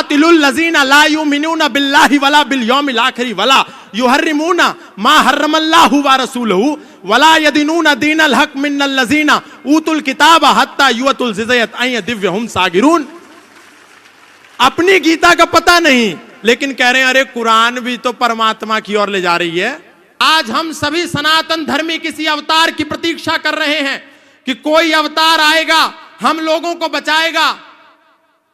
कातिलुल लजीना ला युमिनूना बिल्लाहि वला बिल यौमिल आखिर वला युहर्रिमूना मा हर्रमल्लाहु व रसूलुहु वला यदीनूना दीनल हक मिनल लजीना ऊतुल किताब हत्ता युअतुल जिज़यत अय दिव्यहुम सागिरून। अपनी गीता का पता नहीं, लेकिन कह रहे हैं अरे कुरान भी तो परमात्मा की ओर ले जा रही है। आज हम सभी सनातन धर्मी किसी अवतार की प्रतीक्षा कर रहे हैं कि कोई अवतार आएगा, हम लोगों को बचाएगा।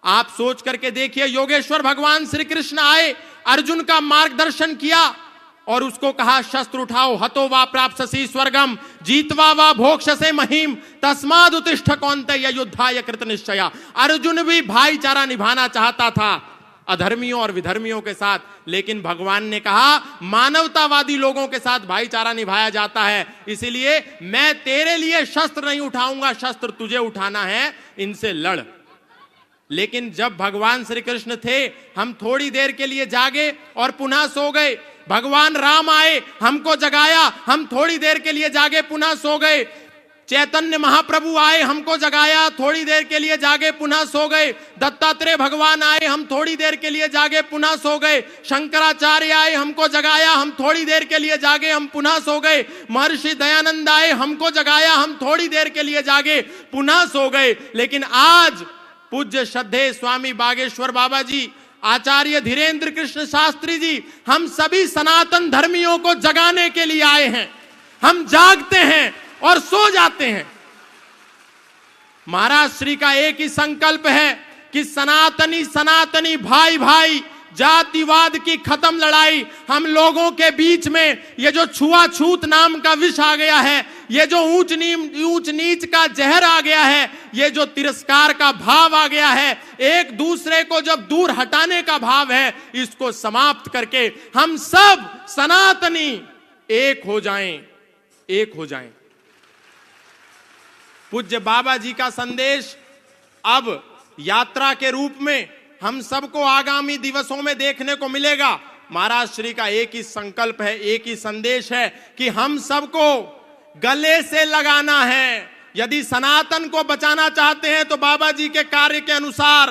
आप सोच करके देखिए, योगेश्वर भगवान श्री कृष्ण आए, अर्जुन का मार्गदर्शन किया और उसको कहा शस्त्र उठाओ, हतो वा प्राप्स्यसि स्वर्गम जीतवा वा भोक्ष्यसे महीम तस्माद् उत्तिष्ठ कौन्तेय युद्धाय कृत निश्चया। अर्जुन भी भाईचारा निभाना चाहता था अधर्मियों और विधर्मियों के साथ, लेकिन भगवान ने कहा मानवतावादी लोगों के साथ भाईचारा निभाया जाता है, इसीलिए मैं तेरे लिए शस्त्र नहीं उठाऊंगा, शस्त्र तुझे उठाना है, इनसे लड़। लेकिन जब भगवान श्री कृष्ण थे, हम थोड़ी देर के लिए जागे और पुनः सो गए। भगवान राम आए, हमको जगाया, हम थोड़ी देर के लिए जागे, पुनः सो गए। चैतन्य महाप्रभु आए, हमको जगाया, थोड़ी देर के लिए जागे, पुनः सो गए। दत्तात्रेय भगवान आए, हम थोड़ी देर के लिए जागे, पुनः सो गए। शंकराचार्य आए, हमको जगाया, हम थोड़ी देर के लिए जागे, हम पुनः सो गए। महर्षि दयानंद आए, हमको जगाया, हम थोड़ी देर के लिए जागे, पुनः सो गए। लेकिन आज पूज्य श्रद्धेय स्वामी बागेश्वर बाबा जी, आचार्य धीरेन्द्र कृष्ण शास्त्री जी, हम सभी सनातन धर्मियों को जगाने के लिए आए हैं। हम जागते हैं और सो जाते हैं। महाराज श्री का एक ही संकल्प है कि सनातनी सनातनी भाई भाई, जातिवाद की खत्म लड़ाई। हम लोगों के बीच में ये जो छुआछूत नाम का विष आ गया है, ये जो ऊंच नीच का जहर आ गया है, ये जो तिरस्कार का भाव आ गया है, एक दूसरे को जब दूर हटाने का भाव है, इसको समाप्त करके हम सब सनातनी एक हो जाएं, एक हो जाएं। पूज्य बाबा जी का संदेश अब यात्रा के रूप में हम सबको आगामी दिवसों में देखने को मिलेगा। महाराज श्री का एक ही संकल्प है, एक ही संदेश है कि हम सबको गले से लगाना है। यदि सनातन को बचाना चाहते हैं तो बाबा जी के कार्य के अनुसार,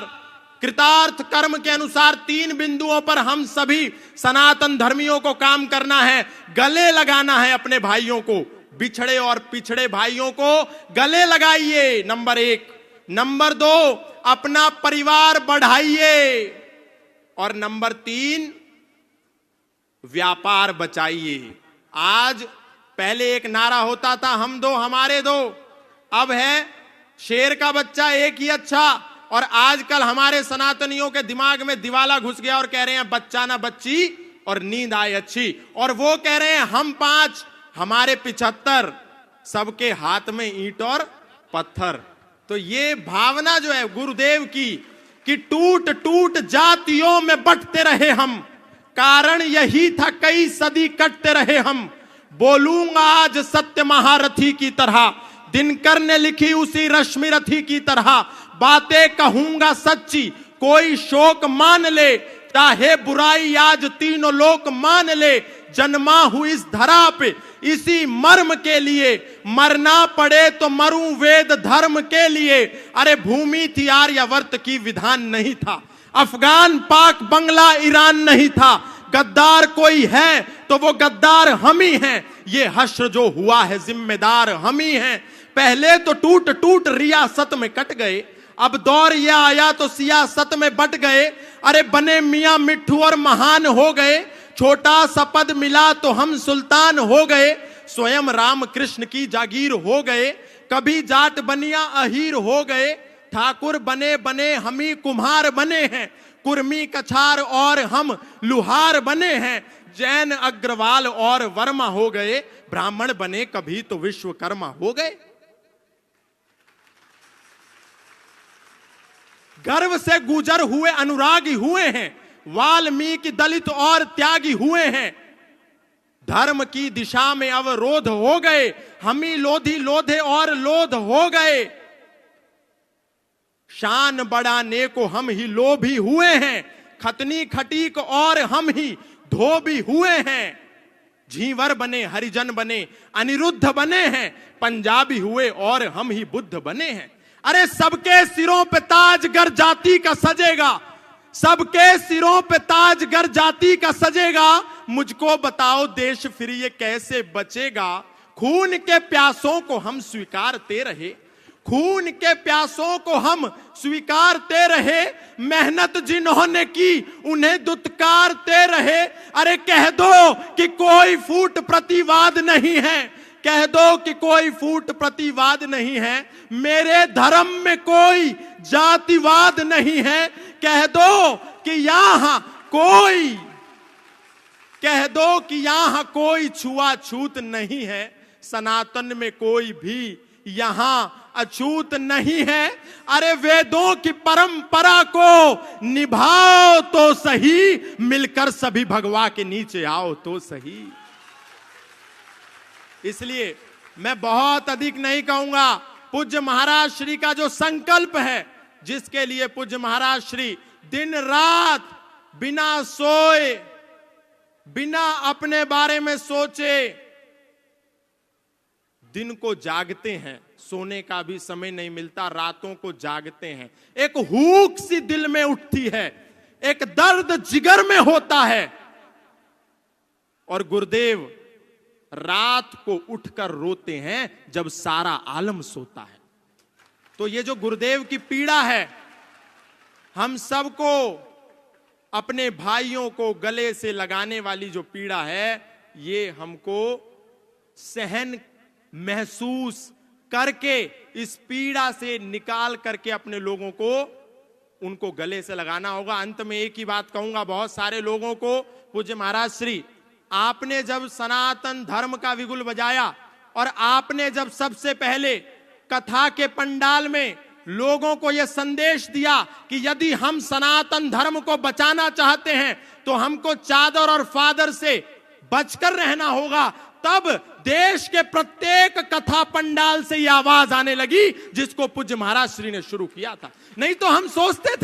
कृतार्थ कर्म के अनुसार 3 बिंदुओं पर हम सभी सनातन धर्मियों को काम करना है। गले लगाना है अपने भाइयों को, बिछड़े और पिछड़े भाइयों को गले लगाइए, नंबर 1। नंबर 2, अपना परिवार बढ़ाइए, और नंबर 3, व्यापार बचाइए। आज पहले एक नारा होता था, हम दो हमारे दो, अब है शेर का बच्चा एक ही अच्छा। और आजकल हमारे सनातनियों के दिमाग में दिवाला घुस गया और कह रहे हैं बच्चा ना बच्ची और नींद आए अच्छी, और वो कह रहे हैं हम 5 हमारे 75, सबके हाथ में ईंट और पत्थर। तो ये भावना जो है गुरुदेव की कि टूट टूट जातियों में बंटते रहे हम, कारण यही था कई सदी कटते रहे हम। बोलूंगा आज सत्य महारथी की तरह, दिनकर ने लिखी उसी रश्मि रथी की तरह। बातें कहूंगा सच्ची, कोई शोक मान ले, चाहे बुराई आज तीनों लोक मान ले। जन्मा हूं इस धरा पे इसी मर्म के लिए, मरना पड़े तो मरूं वेद धर्म के लिए। अरे भूमि थी आर्यावर्त की, विधान नहीं था। अफगान पाक बंगला ईरान नहीं था। गद्दार कोई है तो वो गद्दार हम ही हैं। ये हश्र जो हुआ है जिम्मेदार हम ही हैं। पहले तो टूट टूट रियासत में कट गए, अब दौर यह आया तो सियासत में बट गए। अरे बने मियां मिट्ठू और महान हो गए, छोटा सा पद मिला तो हम सुल्तान हो गए। स्वयं राम कृष्ण की जागीर हो गए, कभी जाट बनिया अहीर हो गए। ठाकुर बने बने हम ही कुम्हार बने हैं, कुर्मी कछार और हम लुहार बने हैं। जैन अग्रवाल और वर्मा हो गए, ब्राह्मण बने कभी तो विश्वकर्मा हो गए। गर्व से गुजर हुए अनुरागी हुए हैं, वाल्मीकि दलित और त्यागी हुए हैं। धर्म की दिशा में अवरोध हो गए, हम ही लोधी लोधे और लोध हो गए। शान बढ़ाने को हम ही लोभी हुए हैं, खतनी खटीक और हम ही धोबी हुए हैं। झींवर बने हरिजन बने अनिरुद्ध बने हैं, पंजाबी हुए और हम ही बुद्ध बने हैं। अरे सबके सिरों पे ताज गर जाति का सजेगा, सबके सिरों पे ताज गर जाति का सजेगा, मुझको बताओ देश फिर ये कैसे बचेगा। खून के प्यासों को हम स्वीकारते रहे, खून के प्यासों को हम स्वीकारते रहे, मेहनत जिन्होंने की उन्हें दुत्कारते रहे। अरे कह दो कि कोई फूट प्रतिवाद नहीं है, कह दो कि कोई फूट प्रतिवाद नहीं है, मेरे धर्म में कोई जातिवाद नहीं है। कह दो कि यहां कोई, कह दो कि यहां कोई छुआछूत नहीं है, सनातन में कोई भी यहां अछूत नहीं है। अरे वेदों की परंपरा को निभाओ तो सही, मिलकर सभी भगवा के नीचे आओ तो सही। इसलिए मैं बहुत अधिक नहीं कहूंगा, पूज्य महाराज श्री का जो संकल्प है, जिसके लिए पूज्य महाराज श्री दिन रात बिना सोए, बिना अपने बारे में सोचे दिन को जागते हैं, सोने का भी समय नहीं मिलता, रातों को जागते हैं। एक हूक सी दिल में उठती है, एक दर्द जिगर में होता है, और गुरुदेव रात को उठकर रोते हैं जब सारा आलम सोता है। तो ये जो गुरुदेव की पीड़ा है, हम सबको, अपने भाइयों को गले से लगाने वाली जो पीड़ा है, ये हमको सहन महसूस करके इस पीड़ा से निकाल करके अपने लोगों को, उनको गले से लगाना होगा। अंत में एक ही बात कहूंगा बहुत सारे लोगों को, पूज्य महाराज श्री, आपने जब सनातन धर्म का विगुल बजाया और आपने जब सबसे पहले कथा के पंडाल में लोगों को यह संदेश दिया कि यदि हम सनातन धर्म को बचाना चाहते हैं तो हमको चादर और फादर से बचकर रहना होगा, तब देश के प्रत्येक कथा पंडाल से यह आवाज आने लगी जिसको पूज्य महाराज श्री ने शुरू किया था। नहीं तो हम सोचते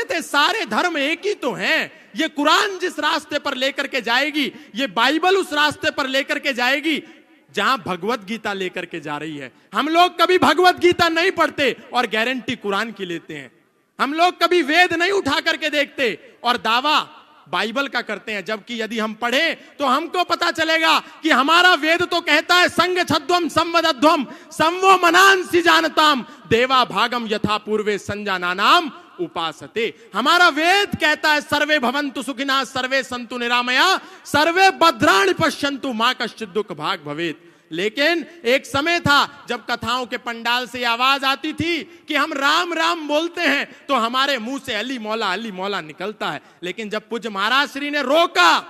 थे सारे धर्म एक ही तो हैं, ये कुरान जिस रास्ते पर लेकर के जाएगी, ये बाइबल उस रास्ते पर लेकर के जाएगी जहां भगवत गीता लेकर के जा रही है। हम लोग कभी भगवत गीता नहीं पढ़ते और गारंटी कुरान की लेते हैं। हम लोग कभी वेद नहीं उठा करके देखते और दावा बाइबल का करते हैं, जबकि यदि हम पढ़ें तो हमको पता चलेगा कि हमारा वेद तो कहता है संग छद्वम संवदध्वम संवो मनांसि जानताम देवा भागम यथा पूर्वे संजानानाम उपासते। हमारा वेद कहता है सर्वे भवन्तु सुखिनः सर्वे सन्तु निरामया सर्वे भद्राणि पश्यन्तु मा कश्चित् दुःख भाग भवेत्। लेकिन एक समय था जब कथाओं के पंडाल से आवाज आती थी कि हम राम राम बोलते हैं तो हमारे मुंह से अली मौला निकलता है। लेकिन जब पूज्य महाराज श्री ने रोका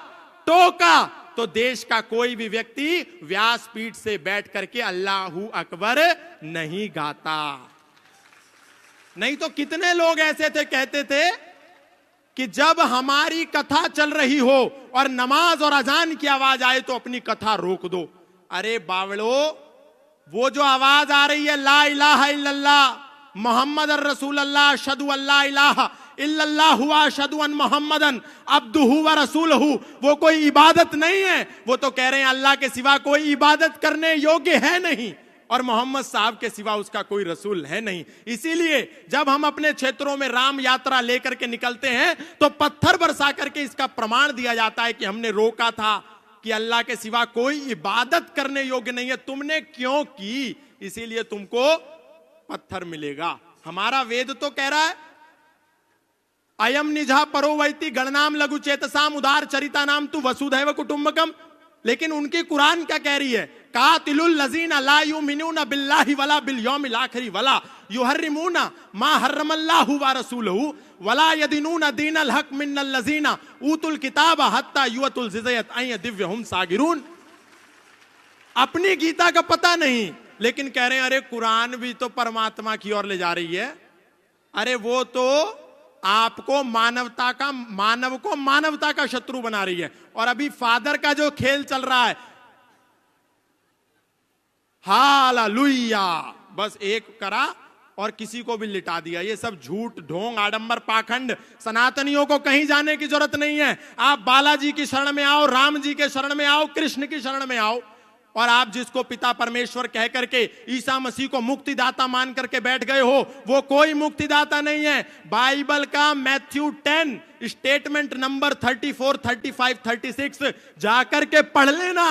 टोका तो देश का कोई भी व्यक्ति व्यासपीठ से बैठ करके अल्लाहू अकबर नहीं गाता। नहीं तो कितने लोग ऐसे थे, कहते थे कि जब हमारी कथा चल रही हो और नमाज और अजान की आवाज आए तो अपनी कथा रोक दो। अरे बावड़ो, वो जो आवाज आ रही है ला इलाहा इल्लल्लाह मोहम्मद रसूलुल्लाह अशहदु अल्ला इलाहा इल्लल्लाह हुआ अशहदु अन मोहम्मदन अब्दुहु व रसूलहु, वो कोई इबादत नहीं है। वो तो कह रहे हैं अल्लाह के सिवा कोई इबादत करने योग्य है नहीं और मोहम्मद साहब के सिवा उसका कोई रसूल है नहीं। इसीलिए जब हम अपने क्षेत्रों में राम यात्रा लेकर के निकलते हैं तो पत्थर बरसा करके इसका प्रमाण दिया जाता है कि हमने रोका था कि अल्लाह के सिवा कोई इबादत करने योग्य नहीं है, तुमने क्यों की, इसीलिए तुमको पत्थर मिलेगा। हमारा वेद तो कह रहा है अयम निजा परो वैति गणनाम लघु चेतसाम उदार चरिता नाम तु वसुधैव कुटुंबकम। लेकिन उनकी कुरान क्या कह रही है, कातिलुल लजीना ला युमिनूना बिल्लाहि वला बिल यौमिल आखिर वला युहर्रिमूना मा हर्रमल्लाहु व रसूलहु वला यदीनूना दीनल हक मिनल लजीना ऊतुल किताब हत्ता युअतुल जिज़यत अय दिव्यहुम सागिरून। अपनी गीता का पता नहीं, लेकिन कह रहे हैं अरे कुरान भी तो परमात्मा की ओर ले जा रही है। अरे वो तो आपको मानवता का शत्रु बना रही है। और अभी फादर का जो खेल चल रहा है, हालेलुया, बस एक करा और किसी को भी लिटा दिया। ये सब झूठ ढोंग आडंबर पाखंड, सनातनियों को कहीं जाने की जरूरत नहीं है। आप बालाजी की शरण में आओ, राम जी के शरण में आओ, कृष्ण की शरण में आओ। और आप जिसको पिता परमेश्वर कह करके ईसा मसीह को मुक्तिदाता मान करके बैठ गए हो, वो कोई मुक्तिदाता नहीं है। बाइबल का मैथ्यू 10 स्टेटमेंट नंबर 34, 35, 36 जाकर के पढ़ लेना।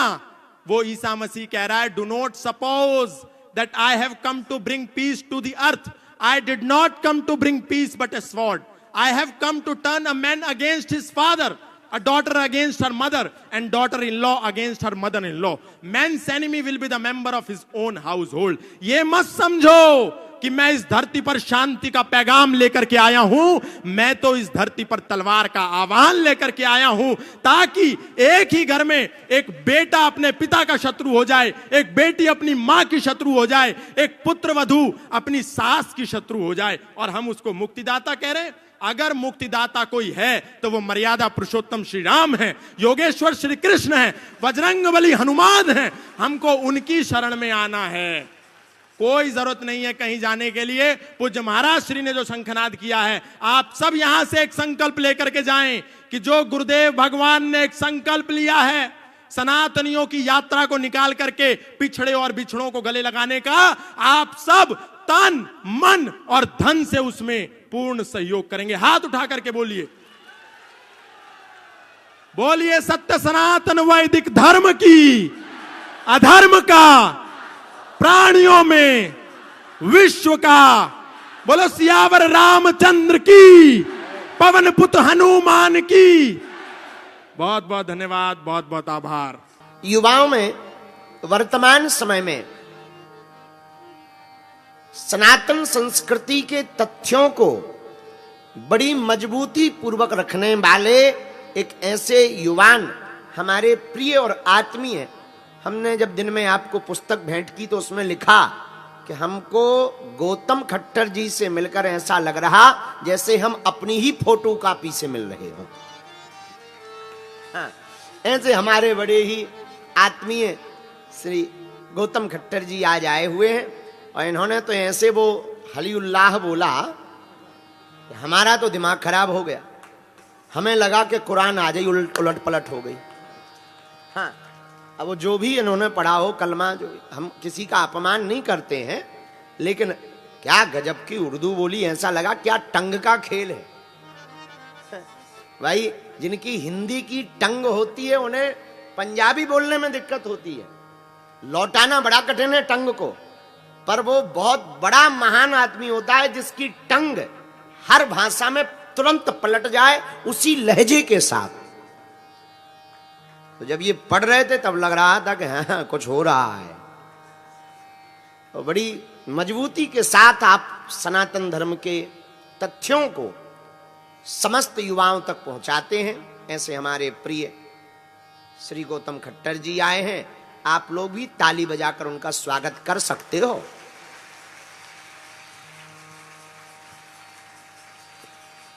वो ईसा मसीह कह रहा है, do not suppose that I have come to bring peace to the earth, I did not come to bring peace but a sword, I have come to turn a man against his father, a daughter against her mother, and daughter-in-law against her mother-in-law. Man's enemy will be the member of his own household. ये मत समझो कि मैं इस धरती पर शांति का पैगाम लेकर के आया हूं, मैं तो इस धरती पर तलवार का आह्वान लेकर के आया हूं, ताकि एक ही घर में एक बेटा अपने पिता का शत्रु हो जाए, एक बेटी अपनी मां की शत्रु हो जाए, एक पुत्र वधू अपनी सास की शत्रु हो जाए, और हम उसको मुक्तिदाता कह रहे हैं। अगर मुक्तिदाता कोई है तो वो मर्यादा पुरुषोत्तम श्री राम है, योगेश्वर श्री कृष्ण है, बजरंगबली हनुमान है। हमको उनकी शरण में आना है, कोई जरूरत नहीं है कहीं जाने के लिए। पूज्य महाराज श्री ने जो शंखनाद किया है, आप सब यहां से एक संकल्प लेकर के जाएं कि जो गुरुदेव भगवान ने एक संकल्प लिया है सनातनियों की यात्रा को निकाल करके पिछड़े और बिछड़ों को गले लगाने का, आप सब तन मन और धन से उसमें पूर्ण सहयोग करेंगे। हाथ उठा करके बोलिए, बोलिए सत्य सनातन वैदिक धर्म की, अधर्म का प्राणियों में, विश्व का। बोलो सियावर रामचंद्र की, पवन पुत्र हनुमान की। बहुत बहुत धन्यवाद, बहुत बहुत आभार। युवाओं में वर्तमान समय में सनातन संस्कृति के तथ्यों को बड़ी मजबूती पूर्वक रखने वाले एक ऐसे युवान हमारे प्रिय और आत्मीय, हमने जब दिन में आपको पुस्तक भेंट की तो उसमें लिखा कि हमको गौतम खट्टर जी से मिलकर ऐसा लग रहा जैसे हम अपनी ही फोटो कॉपी से मिल रहे हों। हाँ, ऐसे हमारे बड़े ही आत्मीय श्री गौतम खट्टर जी आज आए हुए हैं, और इन्होंने तो ऐसे वो हलीउल्लाह बोला, हमारा तो दिमाग खराब हो गया। हमें लगा कि कुरान आ जाए उलट पलट हो गई। हाँ, अब वो जो भी इन्होंने पढ़ा हो कलमा, जो हम किसी का अपमान नहीं करते हैं, लेकिन क्या गजब की उर्दू बोली, ऐसा लगा क्या टंग का खेल है। भाई जिनकी हिंदी की टंग होती है उन्हें पंजाबी बोलने में दिक्कत होती है, लौटाना बड़ा कठिन है टंग को, पर वो बहुत बड़ा महान आदमी होता है जिसकी टंग हर भाषा में तुरंत पलट जाए उसी लहजे के साथ। तो जब ये पढ़ रहे थे तब लग रहा था कि हाँ कुछ हो रहा है। तो बड़ी मजबूती के साथ आप सनातन धर्म के तथ्यों को समस्त युवाओं तक पहुंचाते हैं। ऐसे हमारे प्रिय श्री गौतम खट्टर जी आए हैं, आप लोग भी ताली बजाकर उनका स्वागत कर सकते हो।